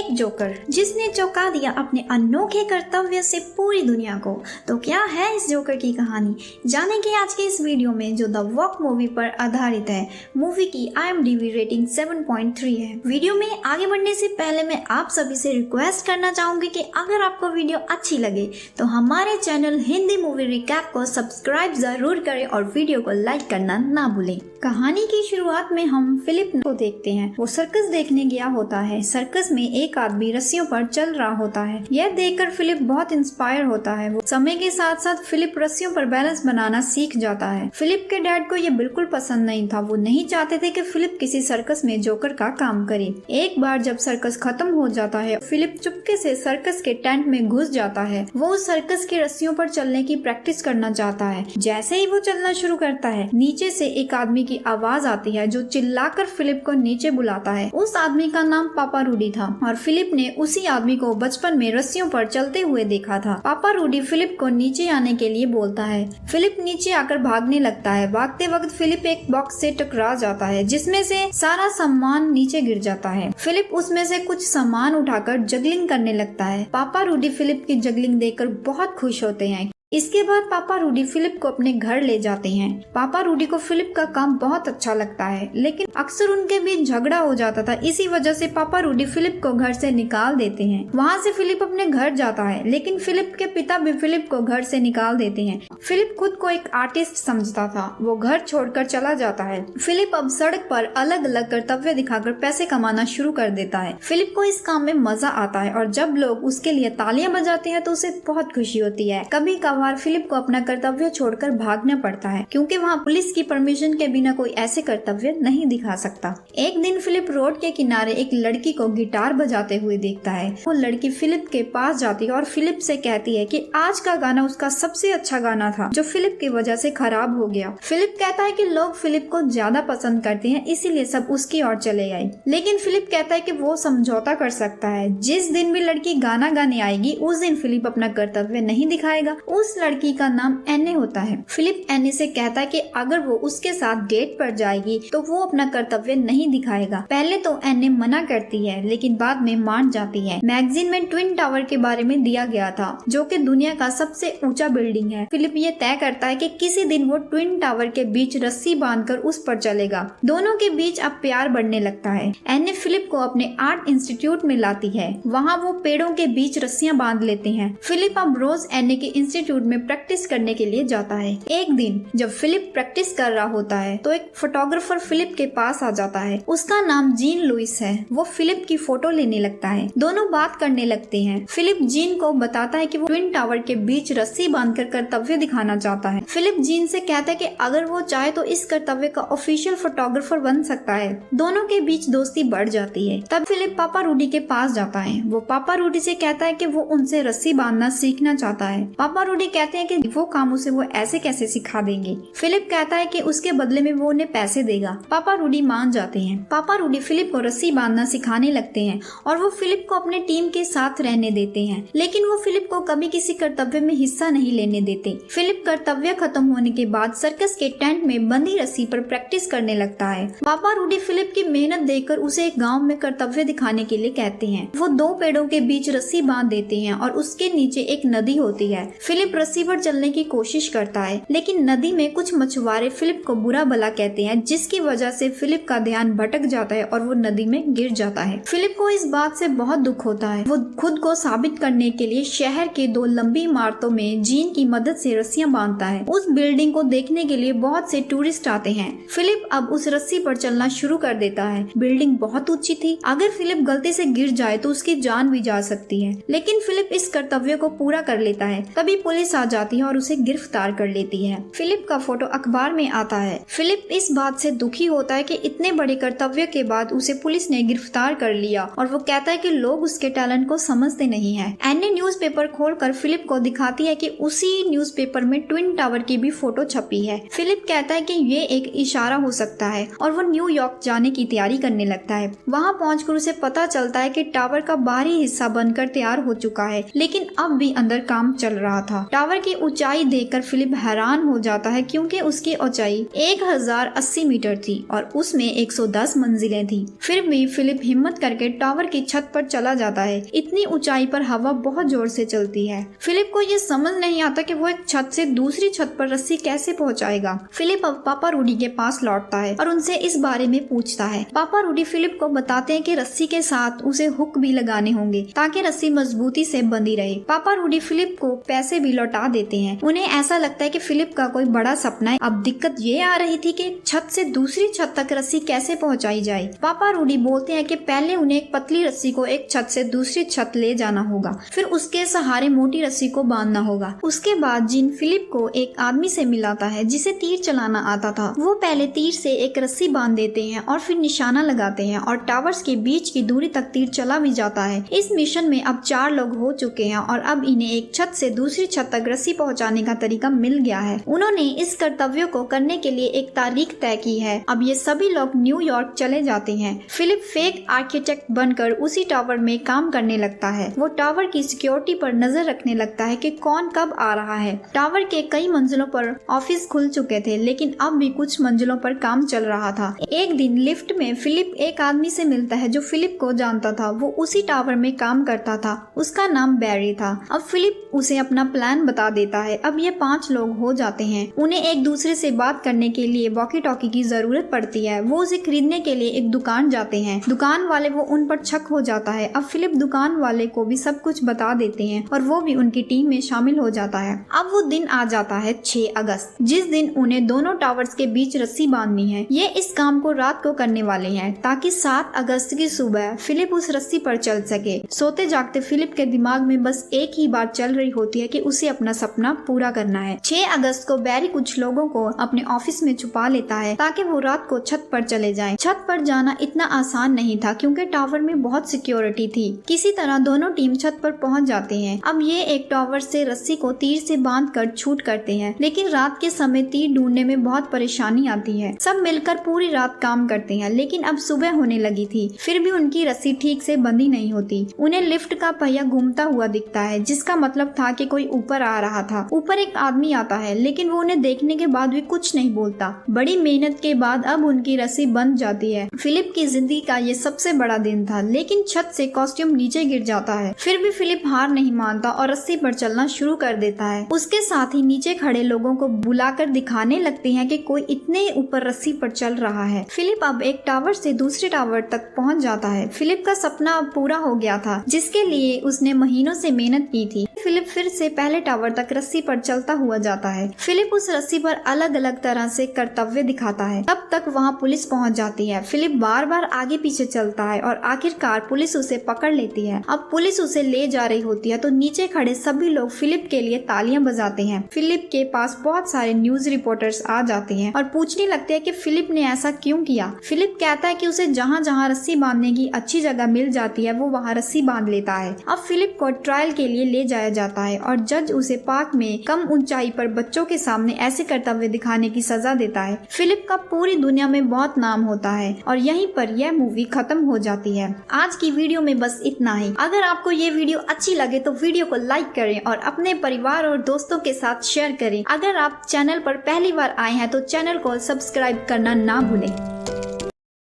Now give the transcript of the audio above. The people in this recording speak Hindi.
एक जोकर जिसने चौंका दिया अपने अनोखे कर्तव्य से पूरी दुनिया को। तो क्या है इस जोकर की कहानी, जानेंगे आज के इस वीडियो में जो द वॉक मूवी पर आधारित है। मूवी की IMDb रेटिंग 7.3 है। वीडियो में आगे बढ़ने से पहले मैं आप सभी से रिक्वेस्ट करना चाहूंगी कि अगर आपको वीडियो अच्छी लगे तो हमारे चैनल हिंदी मूवी रिकैप को सब्सक्राइब जरूर करें और वीडियो को लाइक करना ना भूलें। कहानी की शुरुआत में हम फिलिप को देखते हैं। वो सर्कस देखने गया होता है। सर्कस में एक आदमी रस्सियों पर चल रहा होता है। यह देखकर फिलिप बहुत इंस्पायर होता है। वो समय के साथ साथ फिलिप रस्सियों पर बैलेंस बनाना सीख जाता है। फिलिप के डैड को यह बिल्कुल पसंद नहीं था। वो नहीं चाहते थे कि फिलिप किसी सर्कस में जोकर का काम करे। एक बार जब सर्कस खत्म हो जाता है, फिलिप चुपके से सर्कस के टेंट में घुस जाता है। वो उस सर्कस की रस्सियों पर चलने की प्रैक्टिस करना चाहता है। जैसे ही वो चलना शुरू करता है, नीचे से एक आदमी की आवाज आती है जो चिल्लाकर फिलिप को नीचे बुलाता है। उस आदमी का नाम पापा रूडी था और फिलिप ने उसी आदमी को बचपन में रस्सियों पर चलते हुए देखा था। पापा रूडी फिलिप को नीचे आने के लिए बोलता है। फिलिप नीचे आकर भागने लगता है। भागते वक्त फिलिप एक बॉक्स से टकरा जाता है जिसमें से सारा सामान नीचे गिर जाता है। फिलिप उसमें से कुछ सामान उठाकर जगलिंग करने लगता है। पापा रूडी फिलिप की जगलिंग देखकर बहुत खुश होते हैं। इसके बाद पापा रूडी फिलिप को अपने घर ले जाते हैं। पापा रूडी को फिलिप का काम बहुत अच्छा लगता है, लेकिन अक्सर उनके बीच झगड़ा हो जाता था। इसी वजह से पापा रूडी फिलिप को घर से निकाल देते हैं। वहाँ से फिलिप अपने घर जाता है, लेकिन फिलिप के पिता भी फिलिप को घर से निकाल देते हैं। फिलिप खुद को एक आर्टिस्ट समझता था। वो घर छोड़कर चला जाता है। फिलिप अब सड़क पर अलग अलग कर्तव्य दिखाकर पैसे कमाना शुरू कर देता है। फिलिप को इस काम में मजा आता है और जब लोग उसके लिए तालियां बजाते हैं तो उसे बहुत खुशी होती है। कभी कभार फिलिप को अपना कर्तव्य छोड़कर भागना पड़ता है, क्योंकि वहाँ पुलिस की परमिशन के बिना कोई ऐसे कर्तव्य नहीं दिखा सकता। एक दिन फिलिप रोड के किनारे एक लड़की को गिटार बजाते हुए देखता है। वो लड़की फिलिप के पास जाती है और फिलिप से कहती है कि आज का गाना उसका सबसे अच्छा गाना था जो फिलिप की वजह से खराब हो गया। फिलिप कहता है कि लोग फिलिप को ज्यादा पसंद करते हैं, इसीलिए सब उसकी ओर चले गए। लेकिन फिलिप कहता है कि वो समझौता कर सकता है। जिस दिन भी लड़की गाना गाने आएगी उस दिन फिलिप अपना कर्तव्य नहीं दिखाएगा। उस लड़की का नाम एने होता है। फिलिप एने से कहता है कि अगर वो उसके साथ डेट पर जाएगी तो वो अपना कर्तव्य नहीं दिखाएगा। पहले तो एने मना करती है, लेकिन बाद में मान जाती है। मैगजीन में ट्विन टावर के बारे में दिया गया था, जो कि दुनिया का सबसे ऊंचा बिल्डिंग है। फिलिप ये तय करता है कि किसी दिन वो ट्विन टावर के बीच रस्सी बांधकर उस पर चलेगा। दोनों के बीच अब प्यार बढ़ने लगता है। एने फिलिप को अपने आर्ट इंस्टीट्यूट में लाती है। वहाँ वो पेड़ों के बीच रस्सियां बांध लेते हैं। फिलिप अब रोज एने के इंस्टीट्यूट में प्रैक्टिस करने के लिए जाता है। एक दिन जब फिलिप प्रैक्टिस कर रहा होता है तो एक फोटोग्राफर फिलिप के पास आ जाता है। उसका नाम जीन लुइस है। वो फिलिप की फोटो लेने लगता है। दोनों बात करने लगते हैं। फिलिप जीन को बताता है कि वो ट्विन टावर के बीच रस्सी बांधकर कर्तव्य दिखाना चाहता है। फिलिप जीन से कहता है कि अगर वो चाहे तो इस कर्तव्य का ऑफिशियल फोटोग्राफर बन सकता है। दोनों के बीच दोस्ती बढ़ जाती है। तब फिलिप पापा रूडी के पास जाता है। वो पापा रूडी से कहता है कि वो उनसे रस्सी बांधना सीखना चाहता है। पापा रूडी कहते हैं कि वो काम उसे वो ऐसे कैसे सिखा देंगे। फिलिप कहता है कि उसके बदले में वो उन्हें पैसे देगा। पापा रूडी मान जाते हैं। पापा रूडी फिलिप को रस्सी बांधना सिखाने लगते हैं और वो फिलिप को अपने टीम के साथ रहने देते हैं, लेकिन वो फिलिप को कभी किसी कर्तव्य में हिस्सा नहीं लेने देते। फिलिप कर्तव्य खत्म होने के बाद सर्कस के टेंट में बंधी रस्सी पर प्रैक्टिस करने लगता है। पापा रूडी फिलिप की मेहनत देखकर उसे एक गाँव में कर्तव्य दिखाने के लिए कहते हैं। वो दो पेड़ों के बीच रस्सी बांध देते हैं और उसके नीचे एक नदी होती है। फिलिप रस्सी पर चलने की कोशिश करता है, लेकिन नदी में कुछ मछुआरे फिलिप को बुरा भला कहते हैं, जिसकी वजह से फिलिप का ध्यान भटक जाता है और वो नदी में गिर जाता है। फिलिप को इस बात से बहुत दुख होता है। वो खुद को साबित करने के लिए शहर के दो लंबी इमारतों में जीन की मदद से रस्सियां बांधता है। उस बिल्डिंग को देखने के लिए बहुत से टूरिस्ट आते हैं। फिलिप अब उस रस्सी पर चलना शुरू कर देता है। बिल्डिंग बहुत ऊंची थी। अगर फिलिप गलती से गिर जाए तो उसकी जान भी जा सकती है, लेकिन फिलिप इस कर्तव्य को पूरा कर लेता है। तभी पुलिस आ जाती है और उसे गिरफ्तार कर लेती है। फिलिप का फोटो अखबार में आता है। फिलिप इस बात से दुखी होता है कि इतने बड़े कर्तव्य के बाद उसे पुलिस ने गिरफ्तार कर लिया और वो कहता है कि लोग उसके टैलेंट को समझते नहीं है। एने न्यूज़पेपर खोलकर फिलिप को दिखाती है कि उसी न्यूज़पेपर में ट्विन टावर की भी फोटो छपी है। फिलिप कहता है कि ये एक इशारा हो सकता है और वो न्यूयॉर्क जाने की तैयारी करने लगता है। वहाँ पहुंचकर उसे पता चलता है कि टावर का बाहरी हिस्सा बनकर तैयार हो चुका है, लेकिन अब भी अंदर काम चल रहा था। टावर की ऊंचाई देखकर फिलिप हैरान हो जाता है क्योंकि उसकी ऊंचाई 1080 मीटर थी और उसमें 110 मंजिलें थी। फिर भी फिलिप हिम्मत करके टावर की छत पर चला जाता है। इतनी ऊंचाई पर हवा बहुत जोर से चलती है। फिलिप को ये समझ नहीं आता कि वो एक छत से दूसरी छत पर रस्सी कैसे पहुंचाएगा। फिलिप अब पापा रूडी के पास लौटता है और उनसे इस बारे में पूछता है। पापा रूडी फिलिप को बताते हैं कि रस्सी के साथ उसे हुक भी लगाने होंगे ताकि रस्सी मजबूती से बंधी रहे। पापा रूडी फिलिप को पैसे भी लौटा देते हैं। उन्हें ऐसा लगता है कि फिलिप का कोई बड़ा सपना है। अब दिक्कत ये आ रही थी कि छत से दूसरी छत तक रस्सी कैसे पहुंचाई जाए। पापा रूडी बोलते हैं कि पहले उन्हें एक पतली रस्सी को एक छत से दूसरी छत ले जाना होगा, फिर उसके सहारे मोटी रस्सी को बांधना होगा। उसके बाद जिन फिलिप को एक आदमी से मिलाता है जिसे तीर चलाना आता था। वो पहले तीर से एक रस्सी बांध देते हैं और फिर निशाना लगाते हैं और टावर्स के बीच की दूरी तक तीर चला भी जाता है। इस मिशन में अब 4 लोग हो चुके हैं और अब इन्हें एक छत से दूसरी छत तक रस्सी पहुंचाने का तरीका मिल गया है। उन्होंने इस कर्तव्य को करने के लिए एक तारीख तय की है। अब ये सभी लोग न्यूयॉर्क चले जाते हैं। फिलिप फेक आर्किटेक्ट बनकर उसी टावर में काम करने लगता है। वो टावर की सिक्योरिटी पर नजर रखने लगता है कि कौन कब आ रहा है। टावर के कई मंजिलों पर ऑफिस खुल चुके थे लेकिन अब भी कुछ मंजिलों पर काम चल रहा था। एक दिन लिफ्ट में फिलिप एक आदमी से मिलता है जो फिलिप को जानता था। वो उसी टावर में काम करता था। उसका नाम बैरी था। अब फिलिप उसे अपना प्लान बता देता है। अब ये 5 लोग हो जाते हैं। उन्हें एक दूसरे से बात करने के लिए वॉकी टॉकी की जरूरत पड़ती है। वो उसे खरीदने के लिए एक दुकान जाते हैं। दुकान वाले वो उन पर शक हो जाता है। अब फिलिप दुकान वाले को भी सब कुछ बता देते हैं और वो भी उनकी टीम में शामिल हो जाता है। अब वो दिन आ जाता है 6 अगस्त, जिस दिन उन्हें दोनों टावर्स के बीच रस्सी बांधनी है। ये इस काम को रात को करने वाले हैं ताकि 7 अगस्त की सुबह फिलिप उस रस्सी पर चल सके। सोते जागते फिलिप के दिमाग में बस एक ही बात चल रही होती है कि उसे अपना सपना पूरा करना है। 6 अगस्त को बैरी कुछ लोगों को अपने ऑफिस में छुपा लेता है ताकि वो रात को छत पर चले जाएं। छत पर जाना इतना आसान नहीं था क्योंकि टावर में बहुत सिक्योरिटी थी। किसी तरह दोनों टीम छत पर पहुंच जाते हैं। अब ये एक टावर से रस्सी को तीर से बांधकर छूट करते हैं लेकिन रात के समय तीर ढूंढने में बहुत परेशानी आती है। सब मिलकर पूरी रात काम करते हैं लेकिन अब सुबह होने लगी थी। फिर भी उनकी रस्सी ठीक से बंधी नहीं होती। उन्हें लिफ्ट का पहिया घूमता हुआ दिखता है जिसका मतलब था कि कोई ऊपर आ रहा था। ऊपर एक आदमी आता है लेकिन वो उन्हें देखने के बाद भी कुछ नहीं बोलता। बड़ी मेहनत के बाद अब उनकी रस्सी बंध जाती है। फिलिप की जिंदगी का ये सबसे बड़ा दिन था लेकिन छत से कॉस्ट्यूम नीचे गिर जाता है। फिर भी फिलिप हार नहीं मानता और रस्सी पर चलना शुरू कर देता है। उसके साथ ही नीचे खड़े लोगों को बुलाकर दिखाने लगते हैं कि कोई इतने ऊपर रस्सी पर चल रहा है। फिलिप अब एक टावर से दूसरे टावर तक पहुंच जाता है। फिलिप का सपना अब पूरा हो गया था जिसके लिए उसने महीनों से मेहनत की थी। फिलिप फिर से पहले टावर तक रस्सी पर चलता हुआ जाता है। फिलिप उस रस्सी पर अलग अलग तरह से कर्तव्य दिखाता है। तब तक वहाँ पुलिस पहुँच जाती है। फिलिप बार बार आगे पीछे चलता है और आखिरकार पुलिस उसे पकड़ लेती है। अब पुलिस उसे ले जा रही होती है तो नीचे खड़े सभी लोग फिलिप के लिए तालियां बजाते हैं। फिलिप के पास बहुत सारे न्यूज रिपोर्टर्स आ जाते हैं और पूछने लगते हैं कि फिलिप ने ऐसा क्यों किया। फिलिप कहता है कि उसे जहाँ जहाँ रस्सी बांधने की अच्छी जगह मिल जाती है वो वहाँ रस्सी बांध लेता है। अब फिलिप को ट्रायल के लिए ले जाया जाता है और जज उसे पार्क में कम ऊंचाई पर बच्चों के सामने ऐसे कर्तव्य दिखाने की सजा देता है। फिलिप का पूरी दुनिया में बहुत नाम होता है और यहीं पर यह मूवी खत्म हो जाती है। आज की वीडियो में बस इतना ही। अगर आपको ये वीडियो अच्छी लगे तो वीडियो को लाइक करें और अपने परिवार और दोस्तों के साथ शेयर करें। अगर आप चैनल पर पहली बार आए हैं तो चैनल को सब्सक्राइब करना ना भूलें।